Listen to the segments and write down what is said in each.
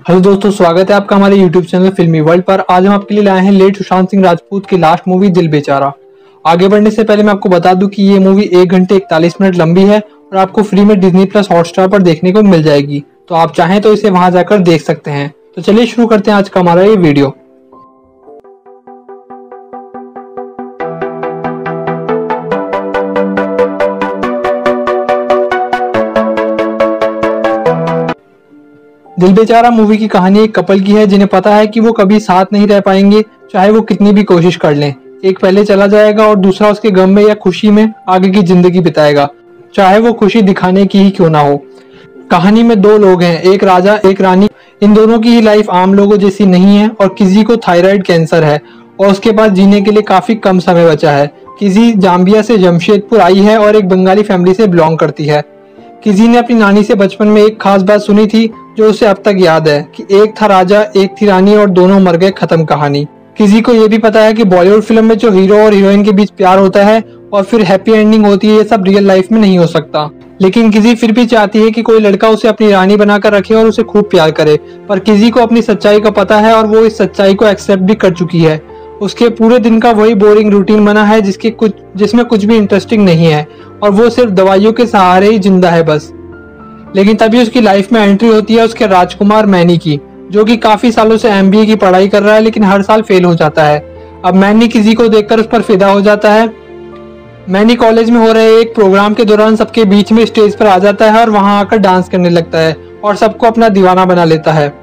Hello दोस्तों, स्वागत है आपका हमारे YouTube चैनल फिल्मी वर्ल्ड पर। आज हम आपके लिए लाए हैं लेट सुशांत सिंह राजपूत की लास्ट मूवी दिल बेचारा। आगे बढ़ने से पहले मैं आपको बता दूं कि ये मूवी 1 घंटे 41 मिनट लंबी है और आपको फ्री में डिज्नी प्लस हॉटस्टार पर देखने को मिल जाएगी। तो आप चाहें तो इसे वहां जाकर देख सकते हैं। तो चलिए शुरू करते हैं आज का हमारा ये वीडियो। दिल बेचारा मूवी की कहानी एक कपल की है जिन्हें पता है कि वो कभी साथ नहीं रह पाएंगे, चाहे वो कितनी भी कोशिश कर लें। एक पहले चला जाएगा और दूसरा उसके गम में या खुशी में आगे की जिंदगी बिताएगा, चाहे वो खुशी दिखाने की ही क्यों ना हो। कहानी में दो लोग हैं, एक राजा एक रानी। इन दोनों की ही लाइफ आम लोगों जैसी नहीं है और किसी को थायराइड कैंसर है और उसके पास जीने के लिए काफी कम समय बचा है। किसी जाम्बिया से जमशेदपुर आई है और एक बंगाली फैमिली से बिलोंग करती है। किसी ने अपनी नानी से बचपन में एक खास बात सुनी थी जो उसे अब तक याद है कि एक था राजा एक थी रानी और दोनों मर गए, खत्म कहानी। किसी को ये भी पता है कि बॉलीवुड फिल्म में जो हीरो और हीरोइन के बीच प्यार होता है और फिर हैप्पी एंडिंग होती है, ये सब रियल लाइफ में नहीं हो सकता। लेकिन किसी फिर भी चाहती है कि कोई लड़का उसे अपनी रानी बनाकर रखे और उसे खूब प्यार करे। पर किसी को अपनी सच्चाई का पता है और वो इस सच्चाई को एक्सेप्ट भी कर चुकी है। उसके पूरे दिन का वही बोरिंग रूटीन बना है जिसमें कुछ भी इंटरेस्टिंग नहीं है और वो सिर्फ दवाइयों के सहारे ही जिंदा है बस। लेकिन तभी उसकी लाइफ में एंट्री होती है उसके राजकुमार मैनी की, जो कि काफी सालों से MBA की पढ़ाई कर रहा है लेकिन हर साल फेल हो जाता है। अब मैनी किसी को देखकर उस पर फिदा हो जाता है। मैनी कॉलेज में हो रहे एक प्रोग्राम के दौरान सबके बीच में स्टेज पर आ जाता है और वहां आकर डांस करने लगता है और सबको अपना दीवाना बना लेता है।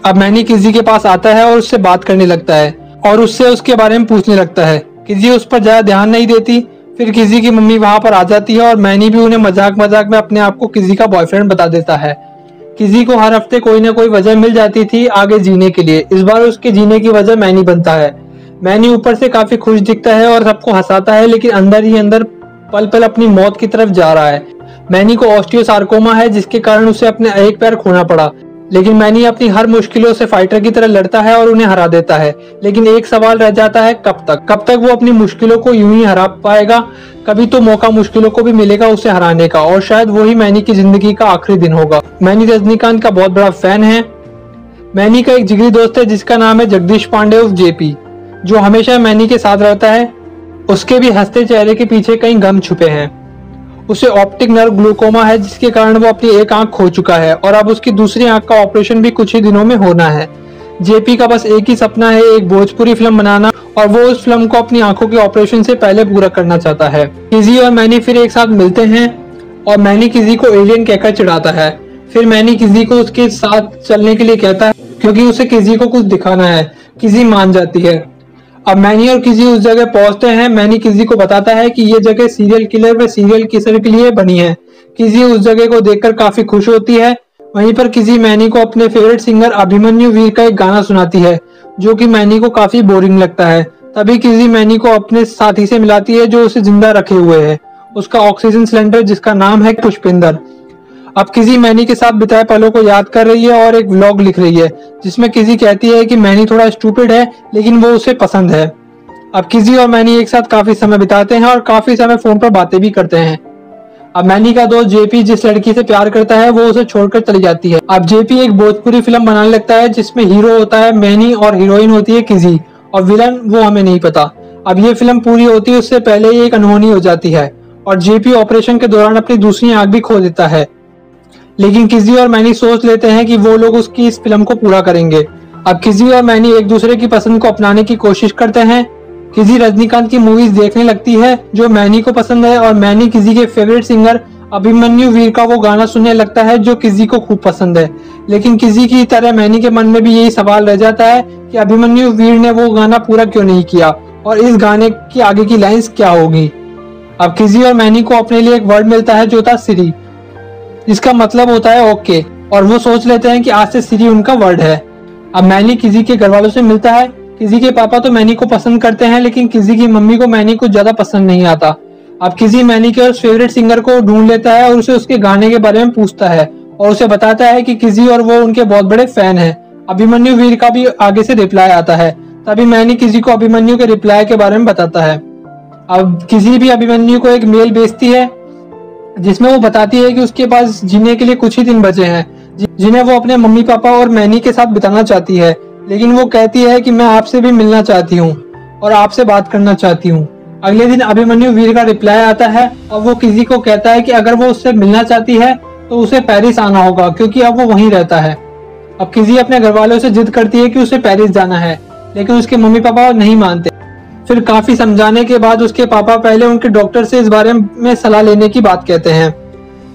अब मैनी किसी के पास आता है और उससे बात करने लगता है और उससे उसके बारे में पूछने लगता है। किसी उस पर ज्यादा ध्यान नहीं देती। फिर किसी की मम्मी वहां पर आ जाती है और मैनी भी उन्हें मजाक मजाक में अपने आप को किसी का बॉयफ्रेंड बता देता है। किसी को हर हफ्ते कोई ना कोई वजह मिल जाती थी आगे जीने के लिए। इस बार उसके जीने की वजह मैनी बनता है। मैनी ऊपर से काफी खुश दिखता है और सबको हंसाता है, लेकिन अंदर ही अंदर पल पल अपनी मौत की तरफ जा रहा है। मैनी को ऑस्टियोसार्कोमा है जिसके कारण उसे अपने एक पैर खोना पड़ा, लेकिन मैनी अपनी हर मुश्किलों से फाइटर की तरह लड़ता है और उन्हें हरा देता है। लेकिन एक सवाल रह जाता है, कब तक वो अपनी मुश्किलों को यूं ही हरा पाएगा। कभी तो मौका मुश्किलों को भी मिलेगा उसे हराने का और शायद वही मैनी की जिंदगी का आखिरी दिन होगा। मैनी रजनीकांत का बहुत बड़ा फैन है। मैनी का एक जिगरी दोस्त है जिसका नाम है जगदीश पांडे उर्फ JP, जो हमेशा मैनी के साथ रहता है। उसके भी हंसते चेहरे के पीछे कई गम छुपे हैं। उसे ऑप्टिक नर्व ग्लूकोमा है जिसके कारण वो अपनी एक आंख खो चुका है और अब उसकी दूसरी आंख का ऑपरेशन भी कुछ ही दिनों में होना है। JP का बस एक ही सपना है, एक भोजपुरी फिल्म बनाना, और वो उस फिल्म को अपनी आंखों के ऑपरेशन से पहले पूरा करना चाहता है। किसी और मैनी फिर एक साथ मिलते हैं और मैनी किसी को एलियन कहकर चिढ़ाता है। फिर मैनी किसी को उसके साथ चलने के लिए कहता है क्योंकि उसे किसी को कुछ दिखाना है। किसी मान जाती है। अब मैनी और किसी उस जगह पहुंचते हैं। मैनी किसी को बताता है कि ये जगह सीरियल किलर व सीरियल किसर के लिए बनी है। किसी उस जगह को देखकर काफी खुश होती है। वहीं पर किसी मैनी को अपने फेवरेट सिंगर अभिमन्यु वीर का एक गाना सुनाती है जो कि मैनी को काफी बोरिंग लगता है। तभी किसी मैनी को अपने साथी से मिलाती है जो उसे जिंदा रखे हुए है, उसका ऑक्सीजन सिलेंडर जिसका नाम है पुष्पिंदर। अब किसी मैनी के साथ बिताए पलों को याद कर रही है और एक व्लॉग लिख रही है जिसमें किसी कहती है कि मैनी थोड़ा स्टूपिड है लेकिन वो उसे पसंद है। अब किसी और मैनी एक साथ काफी समय बिताते हैं और काफी समय फोन पर बातें भी करते हैं। अब मैनी का दोस्त JP जिस लड़की से प्यार करता है वो उसे छोड़कर चली जाती है। अब JP एक भोजपुरी फिल्म बनाने लगता है जिसमें हीरो होता है मैनी और हीरोइन होती है किसी, और विलन वो हमें नहीं पता। अब ये फिल्म पूरी होती है उससे पहले ही एक अनहोनी हो जाती है और JP ऑपरेशन के दौरान अपनी दूसरी आंख भी खो देता है। लेकिन किसी और मैनी सोच लेते हैं कि वो लोग उसकी इस फिल्म को पूरा करेंगे। अब किसी और मैनी एक दूसरे की पसंद को अपनाने की कोशिश करते हैं। किसी रजनीकांत की मूवीज देखने लगती है जो मैनी को पसंद है और मैनी किसी के फेवरेट सिंगर अभिमन्यु वीर का वो गाना सुनने लगता है जो किसी को खूब पसंद है। लेकिन किसी की तरह मैनी के मन में भी यही सवाल रह जाता है कि अभिमन्यु वीर ने वो गाना पूरा क्यों नहीं किया और इस गाने की आगे की लाइंस क्या होगी। अब किसी और मैनी को अपने लिए एक वर्ड मिलता है जो था सिरी, जिसका मतलब होता है ओके, और वो सोच लेते हैं कि आज से सिरी उनका वर्ड है। अब मैनी किसी के घर वालों से मिलता है। किसी के पापा तो मैनी को पसंद करते हैं लेकिन किसी की मम्मी को मैनी कुछ ज्यादा पसंद नहीं आता। अब किसी मैनी के उस फेवरेट सिंगर को ढूंढ लेता है और उसे उसके गाने के बारे में पूछता है और उसे बताता है कि किसी और वो उनके बहुत बड़े फैन हैं। अभिमन्यु वीर का भी आगे से रिप्लाई आता है। तभी मैनी किसी को अभिमन्यु के रिप्लाई के बारे में बताता है। अब किसी भी अभिमन्यु को एक मेल भेजती है जिसमें वो बताती है कि उसके पास जीने के लिए कुछ ही दिन बचे हैं। जिन्हें वो अपने मम्मी पापा और मैनी के साथ बिताना चाहती है। लेकिन वो कहती है कि मैं आपसे भी मिलना चाहती हूँ और आपसे बात करना चाहती हूँ। अगले दिन अभिमन्यु वीर का रिप्लाई आता है और वो किसी को कहता है कि अगर वो उससे मिलना चाहती है तो उसे पेरिस आना होगा, क्योंकि अब वो वहीं रहता है। अब किसी अपने घर वालों से जिद करती है कि उसे पेरिस जाना है, लेकिन उसके मम्मी पापा नहीं मानते। फिर काफी समझाने के बाद उसके पापा पहले उनके डॉक्टर से इस बारे में सलाह लेने की बात कहते हैं।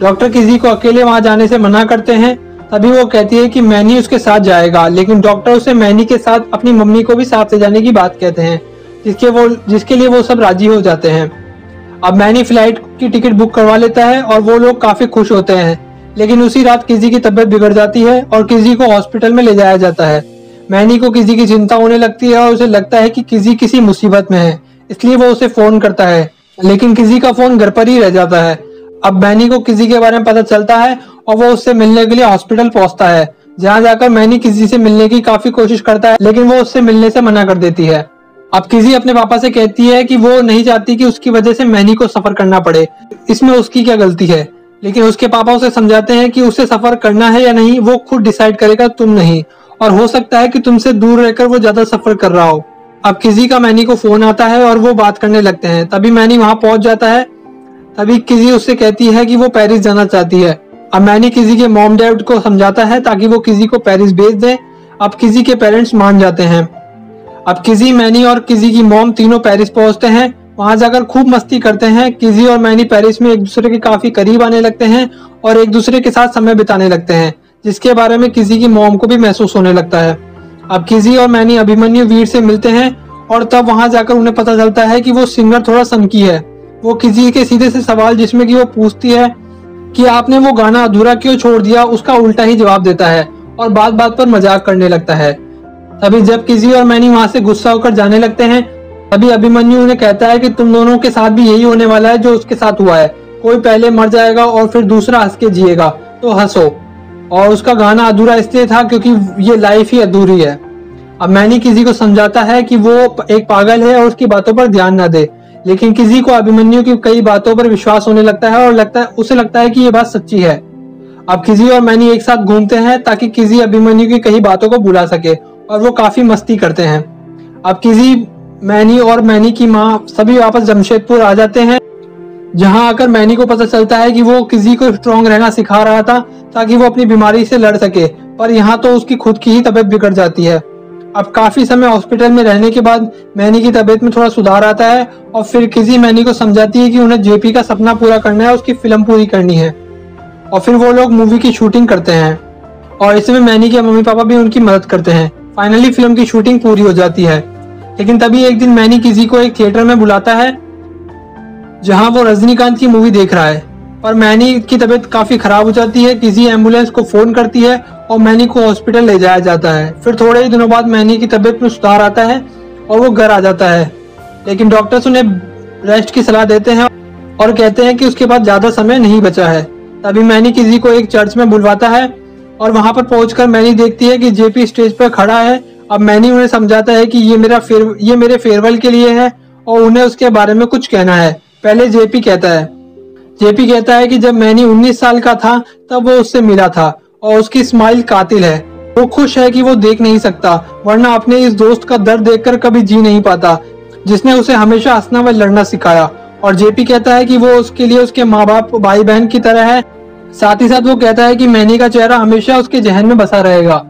डॉक्टर किसी को अकेले वहां जाने से मना करते हैं। तभी वो कहती है कि मैनी उसके साथ जाएगा, लेकिन डॉक्टर उसे मैनी के साथ अपनी मम्मी को भी साथ ले जाने की बात कहते हैं, जिसके लिए वो सब राजी हो जाते हैं। अब मैनी फ्लाइट की टिकट बुक करवा लेता है और वो लोग काफी खुश होते हैं। लेकिन उसी रात किसी की तबीयत बिगड़ जाती है और किसी को हॉस्पिटल में ले जाया जाता है। मैनी को किसी की चिंता होने लगती है और उसे लगता है कि किसी मुसीबत में है, इसलिए वो उसे फोन करता है, लेकिन किसी का फोन घर पर ही रह जाता है। अब मैनी को किसी के बारे में पता चलता है और वो उससे मिलने के लिए हॉस्पिटल पहुंचता है, जहां जाकर मैनी किसी से मिलने की काफी कोशिश करता है, लेकिन वो उससे मिलने से मना कर देती है। अब किसी अपने पापा से कहती है कि वो नहीं चाहती कि उसकी वजह से मैनी को सफर करना पड़े, इसमें उसकी क्या गलती है। लेकिन उसके पापा उसे समझाते हैं कि उसे सफर करना है या नहीं वो खुद डिसाइड करेगा, तुम नहीं, और हो सकता है कि तुमसे दूर रहकर वो ज्यादा सफर कर रहा हो। अब किसी का मैनी को फोन आता है और वो बात करने लगते हैं। तभी मैनी वहां पहुंच जाता है। तभी किसी उससे कहती है कि वो पेरिस जाना चाहती है। अब मैनी किसी के मॉम डैड को समझाता है ताकि वो किसी को पेरिस भेज दे। अब किसी के पेरेंट्स मान जाते हैं। अब किसी, मैनी और किसी की मॉम तीनों पेरिस पहुंचते हैं। वहां जाकर खूब मस्ती करते हैं। किसी और मैनी पेरिस में एक दूसरे के काफी करीब आने लगते हैं और एक दूसरे के साथ समय बिताने लगते हैं, जिसके बारे में किसी की मॉम को भी महसूस होने लगता है। अब किसी और मैनी अभिमन्यु वीर से मिलते हैं और तब वहां जाकर उन्हें पता चलता है कि वो सिंगर थोड़ा सनकी है। वो किसी के सीधे से सवाल जिसमें कि वो पूछती है कि आपने वो गाना अधूरा क्यों छोड़ दिया, उसका उल्टा ही जवाब देता है और बात बात पर मजाक करने लगता है। तभी जब किसी और मैनी वहां से गुस्सा होकर जाने लगते हैं, तभी अभिमन्यु उन्हें कहता है कि तुम दोनों के साथ भी यही होने वाला है जो उसके साथ हुआ है। कोई पहले मर जाएगा और फिर दूसरा हंस के जिएगा, तो हंसो। और उसका गाना अधूरा इसलिए था क्योंकि ये लाइफ ही अधूरी है। अब मैनी किसी को समझाता है कि वो एक पागल है और उसकी बातों पर ध्यान न दे, लेकिन किसी को अभिमन्यु की कई बातों पर विश्वास होने लगता है और उसे लगता है कि ये बात सच्ची है। अब किसी और मैनी एक साथ घूमते हैं ताकि किसी अभिमन्यु की कई बातों को भुला सके और वो काफी मस्ती करते हैं। अब किसी, मैनी और मैनी की माँ सभी वापस जमशेदपुर आ जाते हैं, जहां आकर मैनी को पता चलता है कि वो किसी को स्ट्रॉन्ग रहना सिखा रहा था ताकि वो अपनी बीमारी से लड़ सके, पर यहाँ तो उसकी खुद की ही तबीयत बिगड़ जाती है। अब काफी समय हॉस्पिटल में रहने के बाद मैनी की तबीयत में थोड़ा सुधार आता है और फिर किसी मैनी को समझाती है कि उन्हें जेपी का सपना पूरा करना है, उसकी फिल्म पूरी करनी है। और फिर वो लोग मूवी की शूटिंग करते हैं और इसमें मैनी के मम्मी पापा भी उनकी मदद करते हैं। फाइनली फिल्म की शूटिंग पूरी हो जाती है। लेकिन तभी एक दिन मैनी किसी को एक थिएटर में बुलाता है जहां वो रजनीकांत की मूवी देख रहा है, पर मैनी की तबीयत काफी खराब हो जाती है। किसी एम्बुलेंस को फोन करती है और मैनी को हॉस्पिटल ले जाया जाता है। फिर थोड़े ही दिनों बाद मैनी की तबीयत में सुधार आता है और वो घर आ जाता है, लेकिन डॉक्टर्स उन्हें रेस्ट की सलाह देते हैं और कहते हैं कि उसके पास ज्यादा समय नहीं बचा है। तभी मैनी किसी को एक चर्च में बुलवाता है और वहां पर पहुंचकर मैनी देखती है कि जेपी स्टेज पर खड़ा है। अब मैनी उन्हें समझाता है कि ये मेरे फेयरवेल के लिए है और उन्हें उसके बारे में कुछ कहना है। पहले जेपी कहता है कि जब मैनी 19 साल का था तब वो उससे मिला था और उसकी स्माइल कातिल है। वो खुश है कि वो देख नहीं सकता, वरना अपने इस दोस्त का दर्द देखकर कभी जी नहीं पाता, जिसने उसे हमेशा हंसना व लड़ना सिखाया। और जेपी कहता है कि वो उसके लिए उसके माँ बाप, भाई बहन की तरह है। साथ ही साथ वो कहता है कि मैनी का चेहरा हमेशा उसके जहन में बसा रहेगा।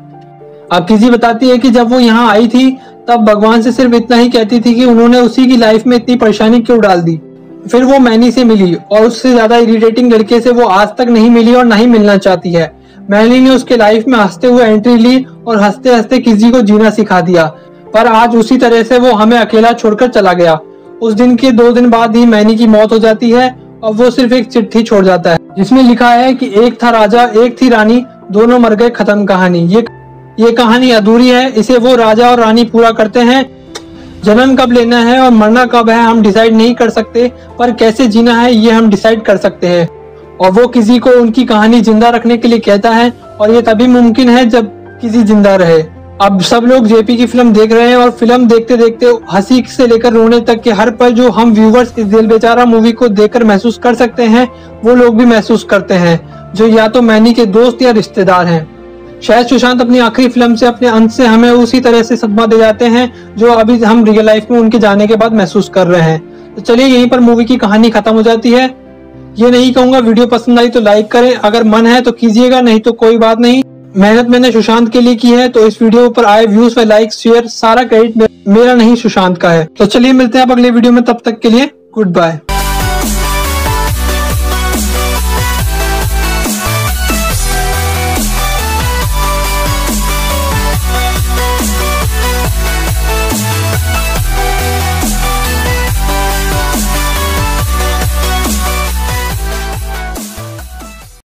अब किसी बताती है कि जब वो यहाँ आई थी तब भगवान से सिर्फ इतना ही कहती थी कि उन्होंने उसी की लाइफ में इतनी परेशानी क्यों डाल दी। फिर वो मैनी से मिली और उससे ज्यादा इरिटेटिंग लड़के से वो आज तक नहीं मिली और नहीं मिलना चाहती है। मैनी ने उसके लाइफ में हंसते हुए एंट्री ली और हंसते हंसते किसी को जीना सिखा दिया, पर आज उसी तरह से वो हमें अकेला छोड़कर चला गया। उस दिन के 2 दिन बाद ही मैनी की मौत हो जाती है और वो सिर्फ एक चिट्ठी छोड़ जाता है जिसमें लिखा है कि एक था राजा, एक थी रानी, दोनों मर गए, खत्म कहानी। ये कहानी अधूरी है, इसे वो राजा और रानी पूरा करते हैं। जन्म कब लेना है और मरना कब है हम डिसाइड नहीं कर सकते, पर कैसे जीना है ये हम डिसाइड कर सकते हैं। और वो किसी को उनकी कहानी जिंदा रखने के लिए कहता है और ये तभी मुमकिन है जब किसी जिंदा रहे। अब सब लोग जेपी की फिल्म देख रहे हैं और फिल्म देखते देखते हंसी से लेकर रोने तक के हर पल जो हम व्यूवर्स इस दिल बेचारा मूवी को देखकर महसूस कर सकते हैं, वो लोग भी महसूस करते हैं, जो या तो मैनी के दोस्त या रिश्तेदार हैं। शायद सुशांत अपनी आखिरी फिल्म से, अपने अंत से हमें उसी तरह से सदमा दे जाते हैं जो अभी हम रियल लाइफ में उनके जाने के बाद महसूस कर रहे हैं। तो चलिए यहीं पर मूवी की कहानी खत्म हो जाती है। ये नहीं कहूंगा वीडियो पसंद आई तो लाइक करें, अगर मन है तो कीजिएगा, नहीं तो कोई बात नहीं। मेहनत मैंने सुशांत के लिए की है, तो इस वीडियो पर आए व्यूज व लाइक शेयर सारा क्रेडिट मेरा नहीं सुशांत का है। तो चलिए मिलते हैं अब अगले वीडियो में, तब तक के लिए गुड बाय।